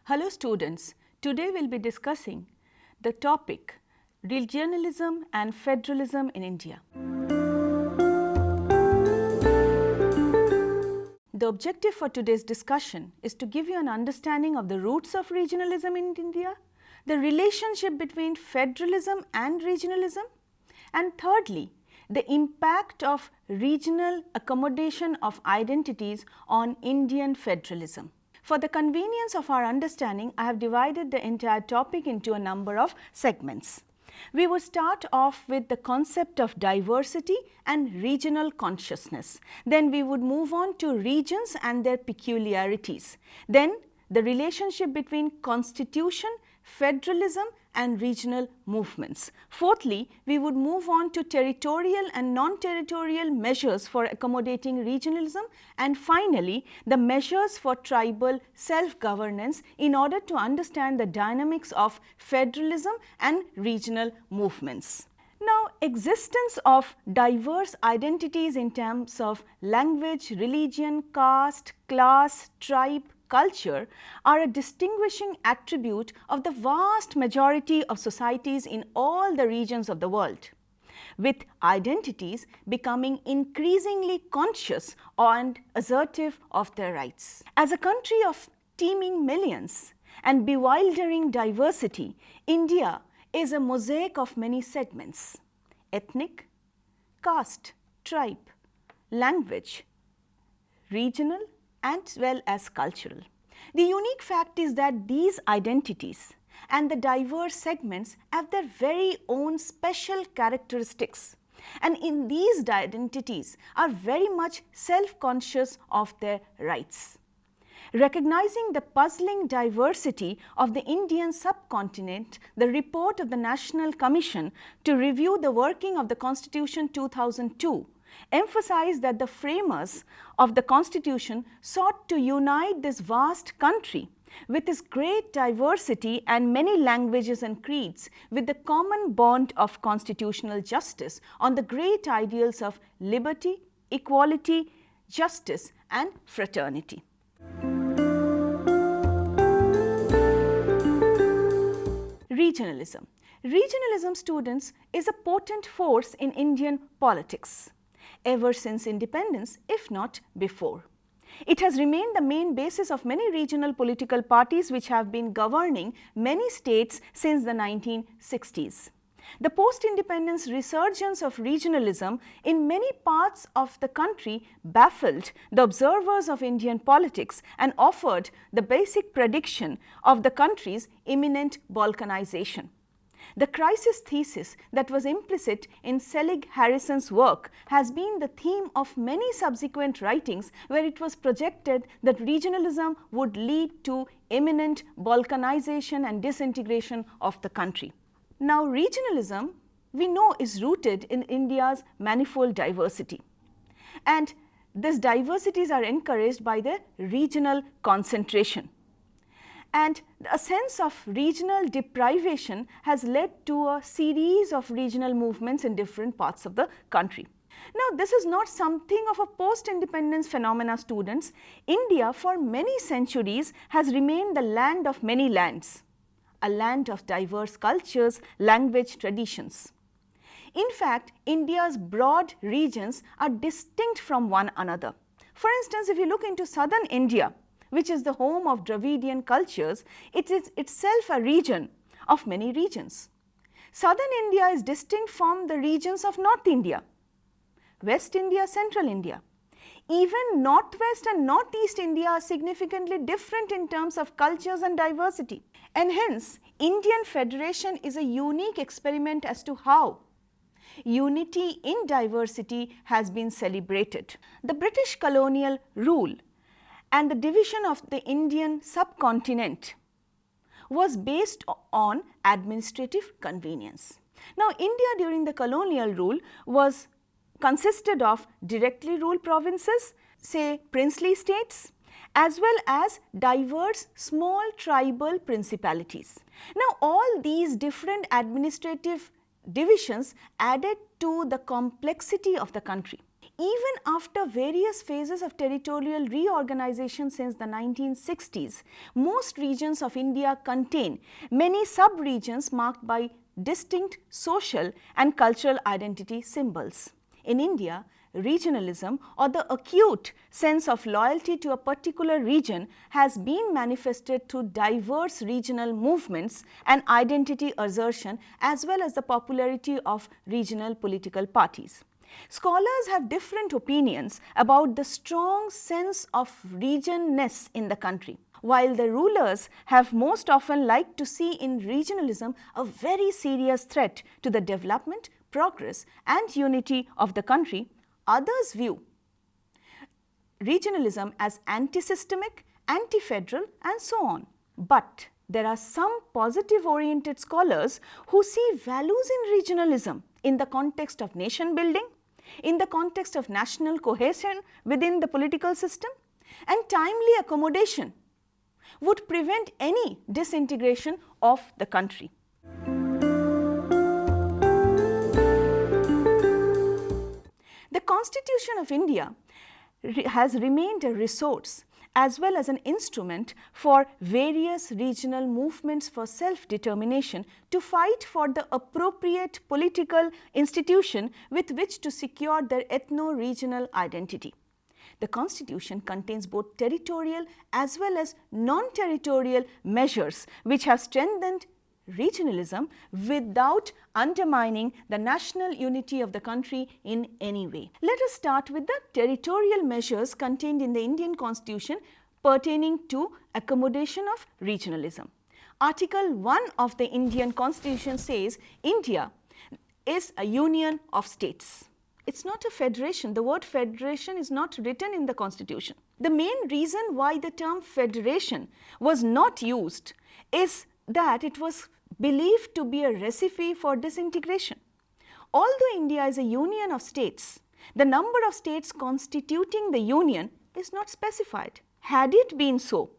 Hello students, today we will be discussing the topic regionalism and federalism in India. The objective for today's discussion is to give you an understanding of the roots of regionalism in India, the relationship between federalism and regionalism, and thirdly, the impact of regional accommodation of identities on Indian federalism. For the convenience of our understanding, I have divided the entire topic into a number of segments. We will start off with the concept of diversity and regional consciousness. Then we would move on to regions and their peculiarities. Then the relationship between constitution, federalism and regional movements. Fourthly, we would move on to territorial and non-territorial measures for accommodating regionalism, and finally, the measures for tribal self-governance in order to understand the dynamics of federalism and regional movements. Now, existence of diverse identities in terms of language, religion, caste, class, tribe, culture are a distinguishing attribute of the vast majority of societies in all the regions of the world, with identities becoming increasingly conscious and assertive of their rights. As a country of teeming millions and bewildering diversity, India is a mosaic of many segments: ethnic, caste, tribe, language, regional, as well as cultural. The unique fact is that these identities and the diverse segments have their very own special characteristics, and in these identities are very much self-conscious of their rights. Recognizing the puzzling diversity of the Indian subcontinent, the report of the National Commission to review the working of the Constitution 2002 emphasized that the framers of the Constitution sought to unite this vast country with its great diversity and many languages and creeds with the common bond of constitutional justice on the great ideals of liberty, equality, justice and fraternity. Regionalism. Regionalism, students, is a potent force in Indian politics ever since independence, if not before. It has remained the main basis of many regional political parties which have been governing many states since the 1960s. The post-independence resurgence of regionalism in many parts of the country baffled the observers of Indian politics and offered the basic prediction of the country's imminent balkanization. The crisis thesis that was implicit in Selig Harrison's work has been the theme of many subsequent writings, where it was projected that regionalism would lead to imminent balkanization and disintegration of the country. Now, regionalism, we know, is rooted in India's manifold diversity, and these diversities are encouraged by the regional concentration. And a sense of regional deprivation has led to a series of regional movements in different parts of the country. Now, this is not something of a post-independence phenomena, students. India for many centuries has remained the land of many lands, a land of diverse cultures, language, traditions. In fact, India's broad regions are distinct from one another. For instance, if you look into southern India, which is the home of Dravidian cultures, it is itself a region of many regions. Southern India is distinct from the regions of North India, West India, Central India. Even Northwest and Northeast India are significantly different in terms of cultures and diversity. And hence, Indian Federation is a unique experiment as to how unity in diversity has been celebrated. The British colonial rule and the division of the Indian subcontinent was based on administrative convenience. Now, India during the colonial rule consisted of directly ruled provinces, say princely states, as well as diverse small tribal principalities. Now, all these different administrative divisions added to the complexity of the country. Even after various phases of territorial reorganization since the 1960s, most regions of India contain many sub-regions marked by distinct social and cultural identity symbols. In India, regionalism or the acute sense of loyalty to a particular region has been manifested through diverse regional movements and identity assertion, as well as the popularity of regional political parties. Scholars have different opinions about the strong sense of regionness in the country. While the rulers have most often liked to see in regionalism a very serious threat to the development, progress and unity of the country, others view regionalism as anti-systemic, anti-federal and so on. But there are some positive-oriented scholars who see values in regionalism in the context of nation building, in the context of national cohesion within the political system, and timely accommodation would prevent any disintegration of the country. The Constitution of India has remained a resource as well as an instrument for various regional movements for self-determination to fight for the appropriate political institution with which to secure their ethno-regional identity. The Constitution contains both territorial as well as non-territorial measures which have strengthened regionalism without undermining the national unity of the country in any way. Let us start with the territorial measures contained in the Indian Constitution pertaining to accommodation of regionalism. Article 1 of the Indian Constitution says India is a union of states. It's not a federation. The word federation is not written in the Constitution. The main reason why the term federation was not used is that it was believed to be a recipe for disintegration. Although India is a union of states, the number of states constituting the union is not specified. Had it been so,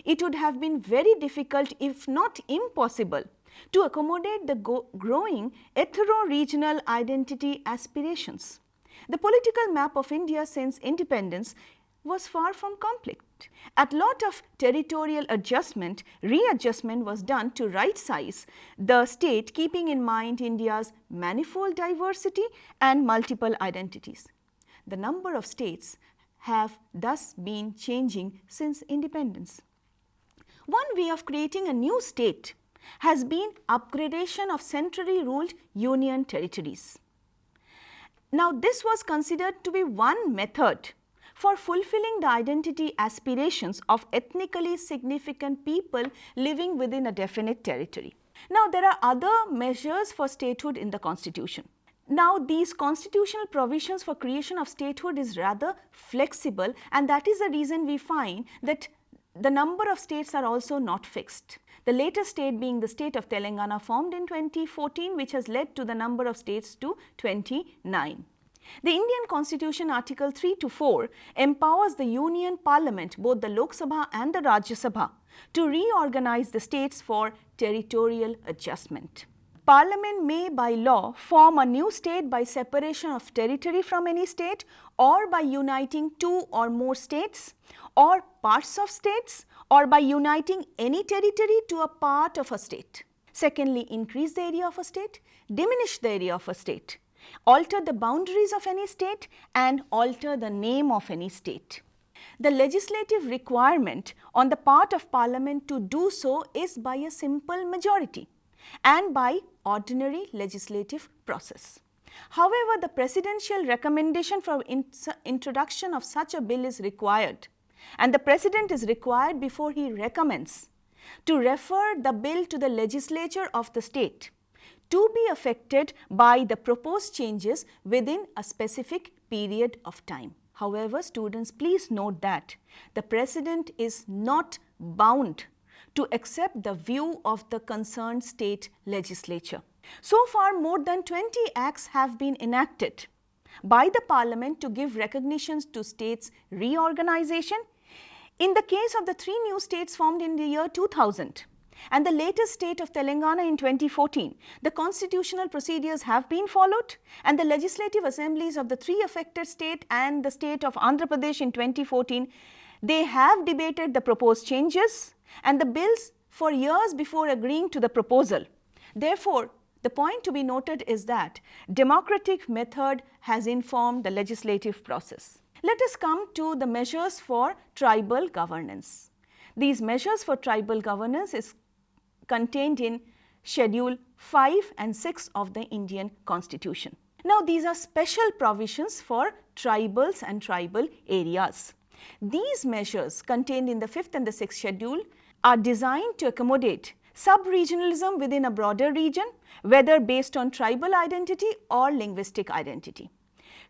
it would have been very difficult, if not impossible, to accommodate the growing ethno-regional identity aspirations. The political map of India since independence was far from complete. A lot of territorial readjustment was done to right size the state, keeping in mind India's manifold diversity and multiple identities. The number of states have thus been changing since independence. One way of creating a new state has been upgradation of centrally ruled union territories. Now, this was considered to be one method for fulfilling the identity aspirations of ethnically significant people living within a definite territory. Now, there are other measures for statehood in the Constitution. Now, these constitutional provisions for creation of statehood is rather flexible, and that is the reason we find that the number of states are also not fixed. The latest state being the state of Telangana, formed in 2014, which has led to the number of states to 29. The Indian Constitution, Article 3 to 4, empowers the Union Parliament, both the Lok Sabha and the Rajya Sabha, to reorganize the states for territorial adjustment. Parliament may by law form a new state by separation of territory from any state, or by uniting two or more states or parts of states, or by uniting any territory to a part of a state. Secondly, increase the area of a state, diminish the area of a state, alter the boundaries of any state, and alter the name of any state. The legislative requirement on the part of Parliament to do so is by a simple majority and by ordinary legislative process. However, the presidential recommendation for introduction of such a bill is required, and the President is required, before he recommends, to refer the bill to the legislature of the state to be affected by the proposed changes within a specific period of time. However, students, please note that the President is not bound to accept the view of the concerned state legislature. So far, more than 20 acts have been enacted by the Parliament to give recognitions to states' reorganization. In the case of the 3 new states formed in the year 2000, and the latest state of Telangana in 2014, the constitutional procedures have been followed, and the legislative assemblies of the three affected states and the state of Andhra Pradesh in 2014, they have debated the proposed changes and the bills for years before agreeing to the proposal. Therefore, the point to be noted is that democratic method has informed the legislative process. Let us come to the measures for tribal governance. These measures for tribal governance is contained in Schedule 5 and 6 of the Indian Constitution. Now, these are special provisions for tribals and tribal areas. These measures contained in the 5th and the 6th schedule are designed to accommodate sub-regionalism within a broader region, whether based on tribal identity or linguistic identity.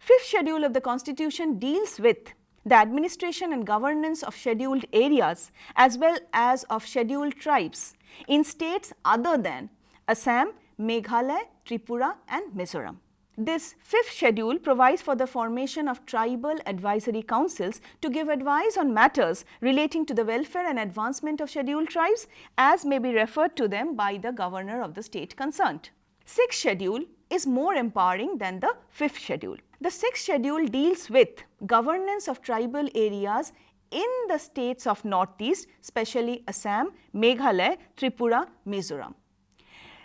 5th schedule of the Constitution deals with the administration and governance of scheduled areas as well as of scheduled tribes in states other than Assam, Meghalaya, Tripura and Mizoram. This 5th schedule provides for the formation of tribal advisory councils to give advice on matters relating to the welfare and advancement of scheduled tribes as may be referred to them by the governor of the state concerned. 6th schedule is more empowering than the 5th schedule. The 6th schedule deals with governance of tribal areas in the states of Northeast, especially Assam, Meghalaya, Tripura, Mizoram.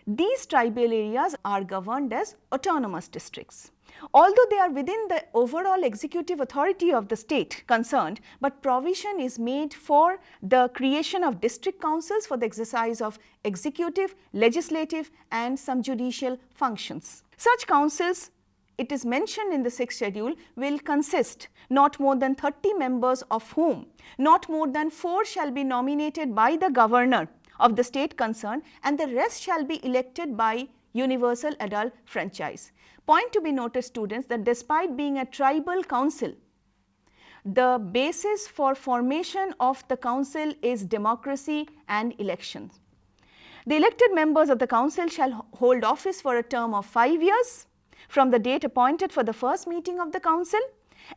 These tribal areas are governed as autonomous districts. Although they are within the overall executive authority of the state concerned, but provision is made for the creation of district councils for the exercise of executive, legislative and some judicial functions. Such councils, it is mentioned in the 6th schedule, will consist not more than 30 members, of whom not more than 4 shall be nominated by the governor of the state concerned and the rest shall be elected by universal adult franchise. Point to be noted, students, that despite being a tribal council, the basis for formation of the council is democracy and elections. The elected members of the council shall hold office for a term of 5 years from the date appointed for the first meeting of the council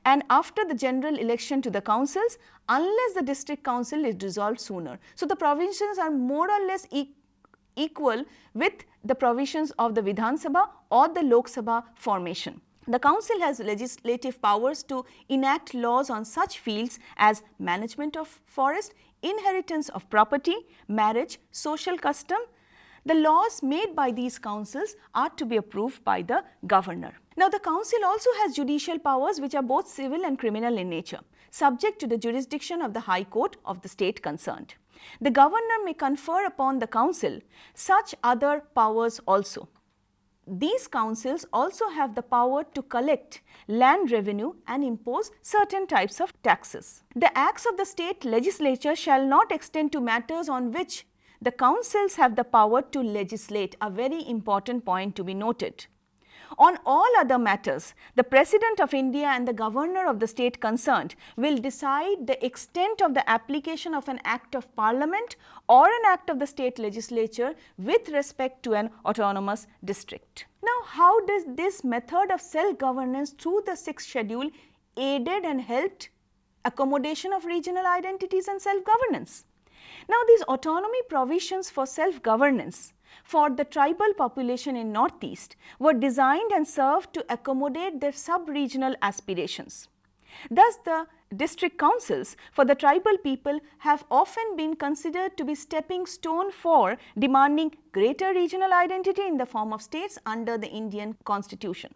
and after the general election to the councils, unless the district council is dissolved sooner. So, the provisions are more or less equal with the provisions of the Vidhan Sabha or the Lok Sabha formation. The council has legislative powers to enact laws on such fields as management of forest, inheritance of property, marriage, social custom. The laws made by these councils are to be approved by the governor. Now, the council also has judicial powers which are both civil and criminal in nature, subject to the jurisdiction of the High Court of the state concerned. The governor may confer upon the council such other powers also. These councils also have the power to collect land revenue and impose certain types of taxes. The acts of the state legislature shall not extend to matters on which the councils have the power to legislate, a very important point to be noted. On all other matters, the President of India and the Governor of the state concerned will decide the extent of the application of an Act of Parliament or an Act of the state legislature with respect to an autonomous district. Now, how does this method of self-governance through the 6th schedule aided and helped accommodation of regional identities and self-governance? Now, these autonomy provisions for self-governance for the tribal population in Northeast were designed and served to accommodate their sub-regional aspirations. Thus, the district councils for the tribal people have often been considered to be stepping stone for demanding greater regional identity in the form of states under the Indian Constitution.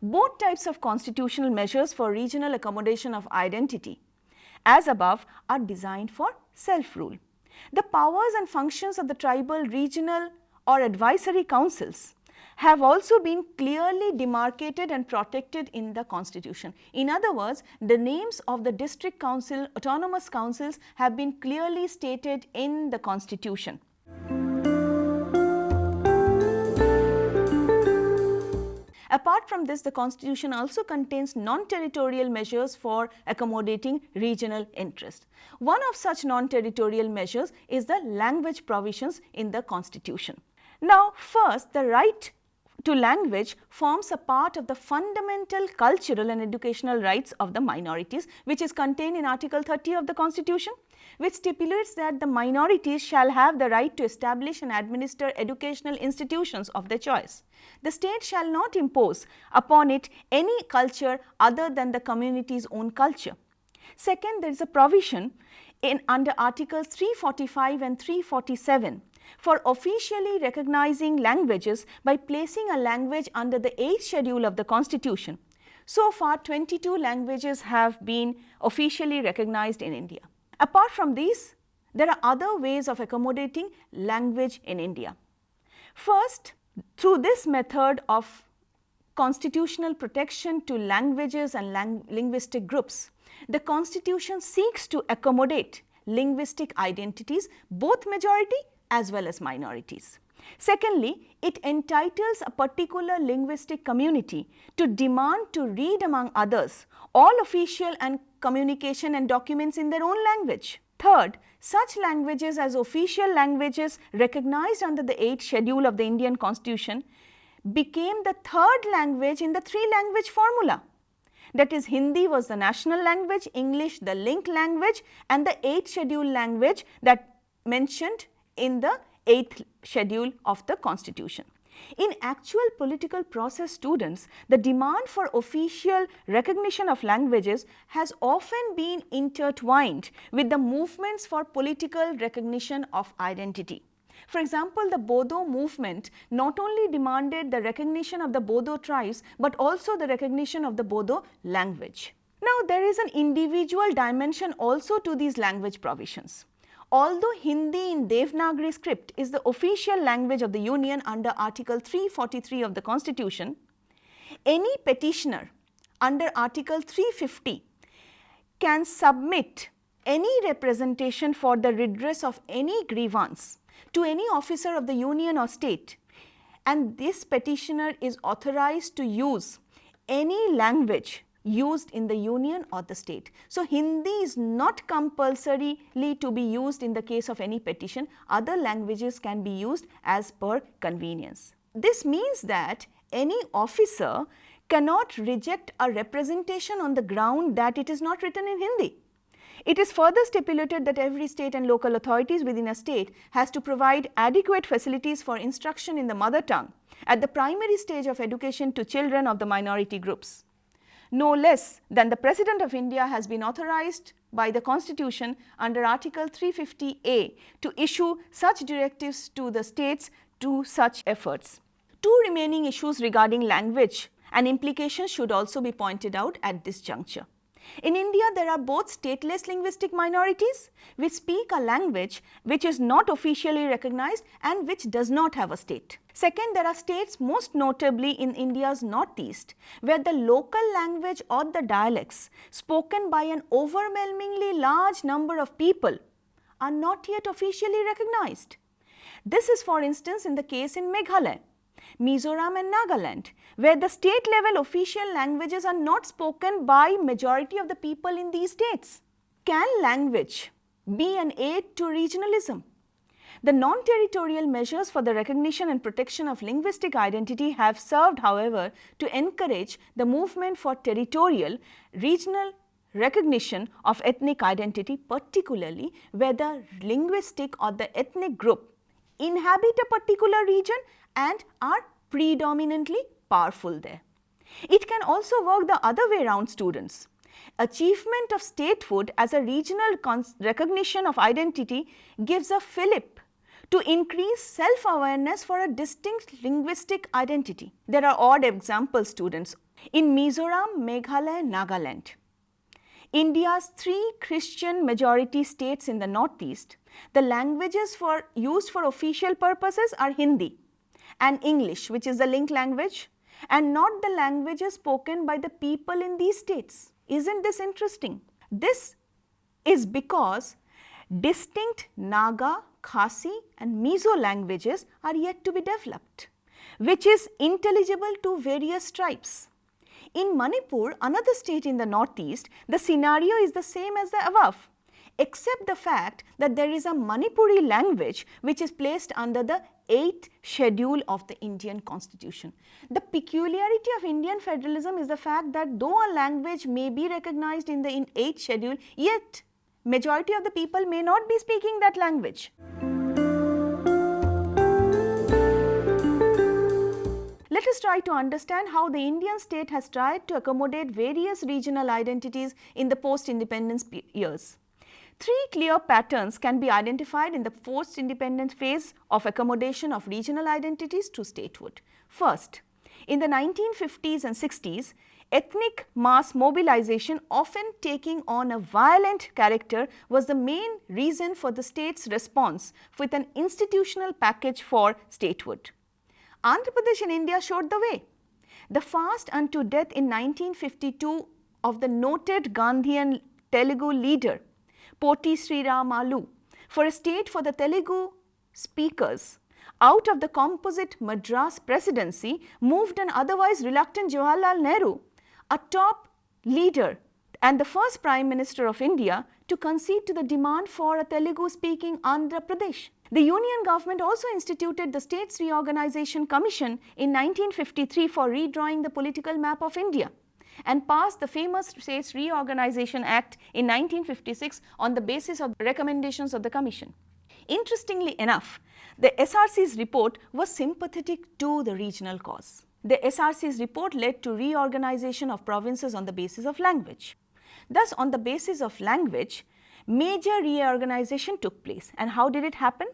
Both types of constitutional measures for regional accommodation of identity, as above, are designed for self-rule. The powers and functions of the tribal, regional or advisory councils have also been clearly demarcated and protected in the Constitution. In other words, the names of the district council, autonomous councils have been clearly stated in the Constitution. Apart from this, the Constitution also contains non-territorial measures for accommodating regional interests. One of such non-territorial measures is the language provisions in the Constitution. Now, first, the right to language forms a part of the fundamental cultural and educational rights of the minorities, which is contained in Article 30 of the Constitution, which stipulates that the minorities shall have the right to establish and administer educational institutions of their choice. The state shall not impose upon it any culture other than the community's own culture. Second, there is a provision under Articles 345 and 347 for officially recognizing languages by placing a language under the 8th schedule of the Constitution. So far, 22 languages have been officially recognized in India. Apart from these, there are other ways of accommodating language in India. First, through this method of constitutional protection to languages and linguistic groups, the Constitution seeks to accommodate linguistic identities, both majority as well as minorities. Secondly, it entitles a particular linguistic community to demand to read, among others, all official and communication and documents in their own language. Third, such languages as official languages recognized under the 8th schedule of the Indian Constitution became the third language in the three-language formula. That is, Hindi was the national language, English the linked language, and the 8th schedule language that mentioned in the 8th schedule of the Constitution. In actual political process, students, the demand for official recognition of languages has often been intertwined with the movements for political recognition of identity. For example, the Bodo movement not only demanded the recognition of the Bodo tribes, but also the recognition of the Bodo language. Now, there is an individual dimension also to these language provisions. Although Hindi in Devanagari script is the official language of the Union under Article 343 of the Constitution, any petitioner under Article 350 can submit any representation for the redress of any grievance to any officer of the Union or state, and this petitioner is authorized to use any language used in the Union or the state. So, Hindi is not compulsorily to be used in the case of any petition. Other languages can be used as per convenience. This means that any officer cannot reject a representation on the ground that it is not written in Hindi. It is further stipulated that every state and local authorities within a state has to provide adequate facilities for instruction in the mother tongue at the primary stage of education to children of the minority groups. No less than the President of India has been authorized by the Constitution under Article 350A to issue such directives to the states to such efforts. Two remaining issues regarding language and implications should also be pointed out at this juncture. In India, there are both stateless linguistic minorities which speak a language which is not officially recognized and which does not have a state. Second, there are states, most notably in India's northeast, where the local language or the dialects spoken by an overwhelmingly large number of people are not yet officially recognized. This is, for instance, in the case in Meghalaya, Mizoram and Nagaland, where the state level official languages are not spoken by majority of the people in these states. Can language be an aid to regionalism? The non-territorial measures for the recognition and protection of linguistic identity have served, however, to encourage the movement for territorial, regional recognition of ethnic identity, particularly where the linguistic or the ethnic group inhabit a particular region and are predominantly powerful there. It can also work the other way around, students. Achievement of statehood as a regional recognition of identity gives a fillip to increase self-awareness for a distinct linguistic identity. There are odd examples, students. In Mizoram, Meghalaya, Nagaland, India's three Christian majority states in the northeast, the languages used for official purposes are Hindi and English, which is the linked language, and not the languages spoken by the people in these states. Isn't this interesting? This is because distinct Naga, Khasi and Mizo languages are yet to be developed, which is intelligible to various tribes. In Manipur, another state in the northeast, the scenario is the same as the above. except the fact that there is a Manipuri language which is placed under the 8th schedule of the Indian Constitution. The peculiarity of Indian federalism is the fact that though a language may be recognized in the 8th schedule, yet majority of the people may not be speaking that language. Let us try to understand how the Indian state has tried to accommodate various regional identities in the post-independence years. Three clear patterns can be identified in the post-independence phase of accommodation of regional identities to statehood. First, in the 1950s and 60s, ethnic mass mobilization, often taking on a violent character, was the main reason for the state's response with an institutional package for statehood. Andhra Pradesh in India showed the way. The fast unto death in 1952 of the noted Gandhian Telugu leader Poti Sriramalu for a state for the Telugu speakers out of the composite Madras presidency moved an otherwise reluctant Jawaharlal Nehru, a top leader and the first Prime Minister of India, to concede to the demand for a Telugu-speaking Andhra Pradesh. The Union government also instituted the States Reorganization Commission in 1953 for redrawing the political map of India and passed the famous States Reorganization Act in 1956 on the basis of recommendations of the Commission. Interestingly enough, the SRC's report was sympathetic to the regional cause. The SRC's report led to reorganization of provinces on the basis of language. Thus, on the basis of language, major reorganization took place. And how did it happen?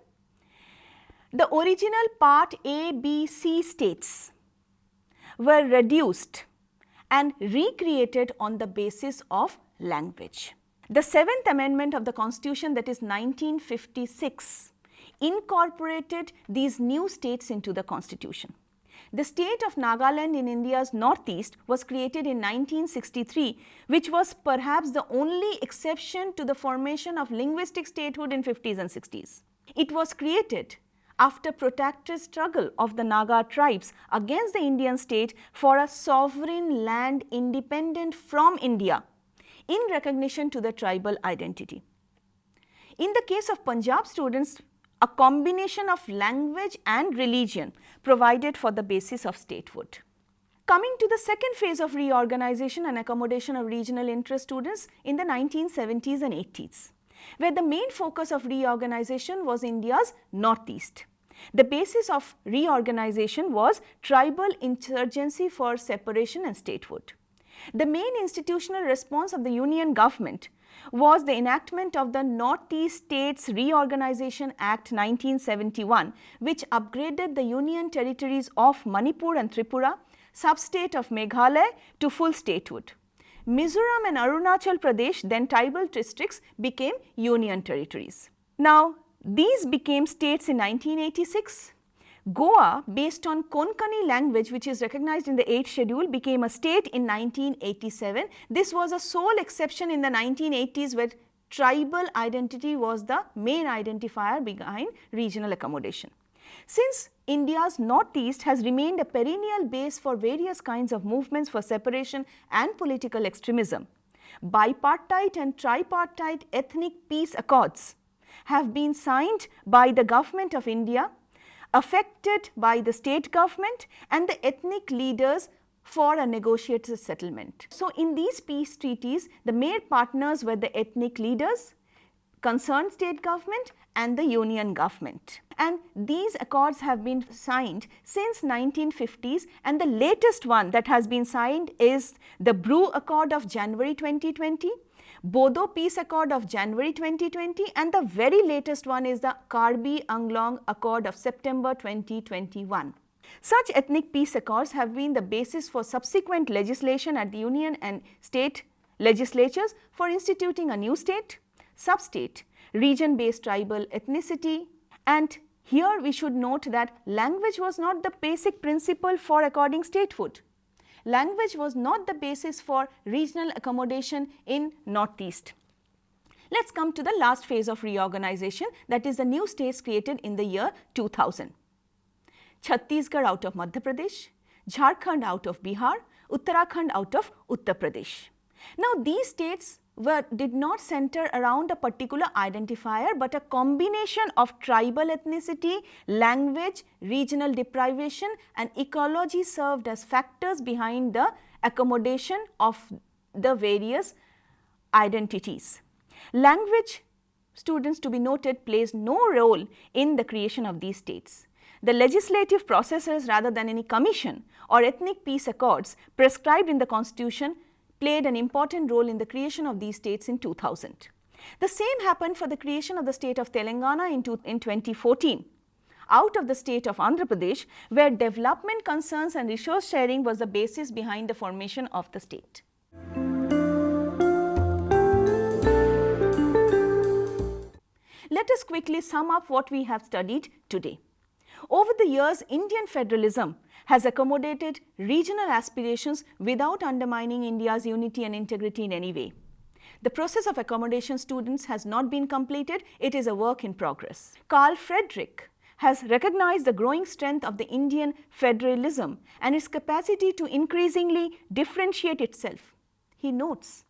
The original Part A, B, C states were reduced and recreated on the basis of language. The 7th Amendment of the Constitution, that is 1956, incorporated these new states into the Constitution. The state of Nagaland in India's northeast was created in 1963, which was perhaps the only exception to the formation of linguistic statehood in 50s and 60s. It was created after protracted struggle of the Naga tribes against the Indian state for a sovereign land independent from India in recognition to the tribal identity. In the case of Punjab students, a combination of language and religion provided for the basis of statehood. Coming to the second phase of reorganization and accommodation of regional interest students in the 1970s and 80s, where the main focus of reorganization was India's northeast. The basis of reorganization was tribal insurgency for separation and statehood. The main institutional response of the Union government was the enactment of the Northeast States Reorganization Act 1971, which upgraded the Union territories of Manipur and Tripura, sub-state of Meghalaya, to full statehood. Mizoram and Arunachal Pradesh, then tribal districts, became Union territories. Now, these became states in 1986. Goa, based on Konkani language, which is recognized in the 8th schedule, became a state in 1987. This was a sole exception in the 1980s, where tribal identity was the main identifier behind regional accommodation. Since India's northeast has remained a perennial base for various kinds of movements for separation and political extremism, bipartite and tripartite ethnic peace accords have been signed by the Government of India, affected by the state government and the ethnic leaders for a negotiated settlement. So, in these peace treaties, the main partners were the ethnic leaders, concerned state government and the union government. And these accords have been signed since 1950s, and the latest one that has been signed is the Brew Accord of January 2020, Bodo Peace Accord of January 2020, and the very latest one is the Karbi Anglong Accord of September 2021. Such ethnic peace accords have been the basis for subsequent legislation at the union and state legislatures for instituting a new state, sub-state, region-based tribal ethnicity. And here we should note that language was not the basic principle for according statehood. Language was not the basis for regional accommodation in northeast. Let's come to the last phase of reorganization, that is the new states created in the year 2000. Chhattisgarh out of Madhya Pradesh, Jharkhand out of Bihar, Uttarakhand out of Uttar Pradesh. Now, these states did not center around a particular identifier, but a combination of tribal ethnicity, language, regional deprivation and ecology served as factors behind the accommodation of the various identities. Language, students, to be noted, plays no role in the creation of these states. The legislative processes, rather than any commission or ethnic peace accords prescribed in the constitution, played an important role in the creation of these states in 2000. The same happened for the creation of the state of Telangana in 2014, out of the state of Andhra Pradesh, where development concerns and resource sharing was the basis behind the formation of the state. Let us quickly sum up what we have studied today. Over the years, Indian federalism has accommodated regional aspirations without undermining India's unity and integrity in any way. The process of accommodation, students, has not been completed. It is a work in progress. Carl Friedrich has recognized the growing strength of the Indian federalism and its capacity to increasingly differentiate itself. He notes,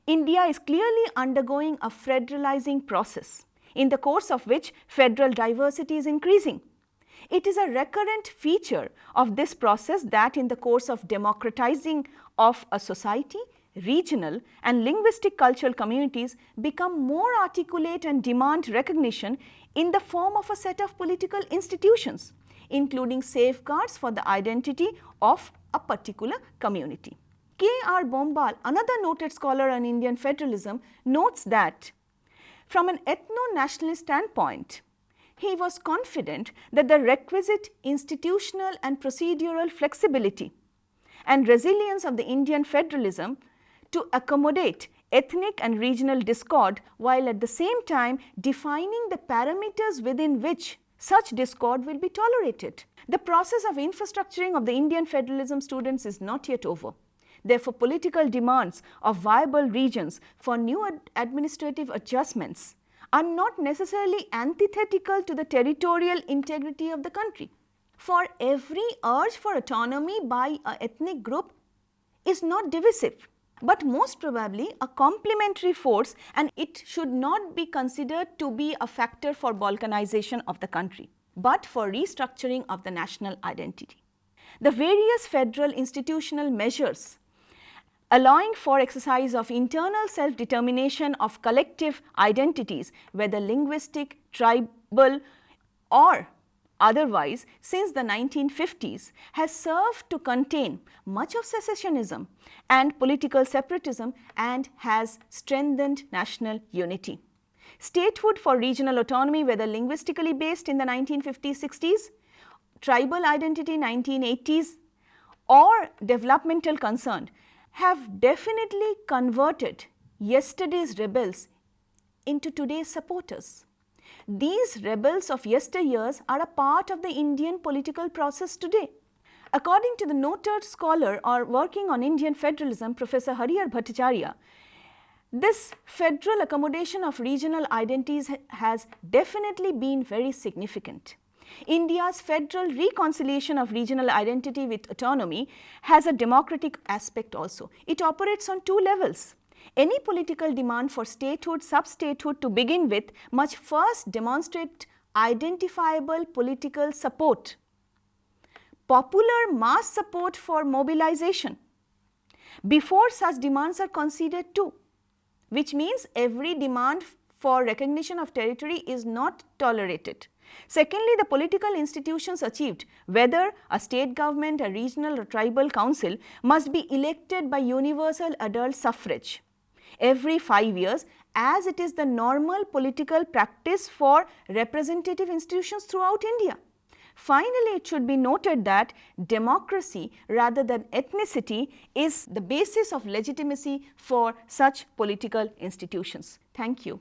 India is clearly undergoing a federalizing process, in the course of which federal diversity is increasing. It is a recurrent feature of this process that in the course of democratizing of a society, regional and linguistic cultural communities become more articulate and demand recognition in the form of a set of political institutions, including safeguards for the identity of a particular community. K.R. Bombal, another noted scholar on Indian federalism, notes that from an ethno-nationalist standpoint, he was confident that the requisite institutional and procedural flexibility and resilience of the Indian federalism to accommodate ethnic and regional discord, while at the same time defining the parameters within which such discord will be tolerated. The process of infrastructuring of the Indian federalism, students, is not yet over. Therefore, political demands of viable regions for new administrative adjustments are not necessarily antithetical to the territorial integrity of the country. For every urge for autonomy by an ethnic group is not divisive, but most probably a complementary force, and it should not be considered to be a factor for balkanization of the country, but for restructuring of the national identity. The various federal institutional measures allowing for exercise of internal self-determination of collective identities, whether linguistic, tribal or otherwise, since the 1950s has served to contain much of secessionism and political separatism and has strengthened national unity. Statehood for regional autonomy, whether linguistically based in the 1950s-60s, tribal identity 1980s or developmental concern, have definitely converted yesterday's rebels into today's supporters. These rebels of yesteryears are a part of the Indian political process today. According to the noted scholar or working on Indian federalism, Professor Harihar Bhattacharya, this federal accommodation of regional identities has definitely been very significant. India's federal reconciliation of regional identity with autonomy has a democratic aspect also. It operates on two levels. Any political demand for statehood, sub-statehood to begin with must first demonstrate identifiable political support, popular mass support for mobilization, before such demands are conceded too, which means every demand for recognition of territory is not tolerated. Secondly, the political institutions achieved, whether a state government, a regional or tribal council, must be elected by universal adult suffrage every 5 years, as it is the normal political practice for representative institutions throughout India. Finally, it should be noted that democracy rather than ethnicity is the basis of legitimacy for such political institutions. Thank you.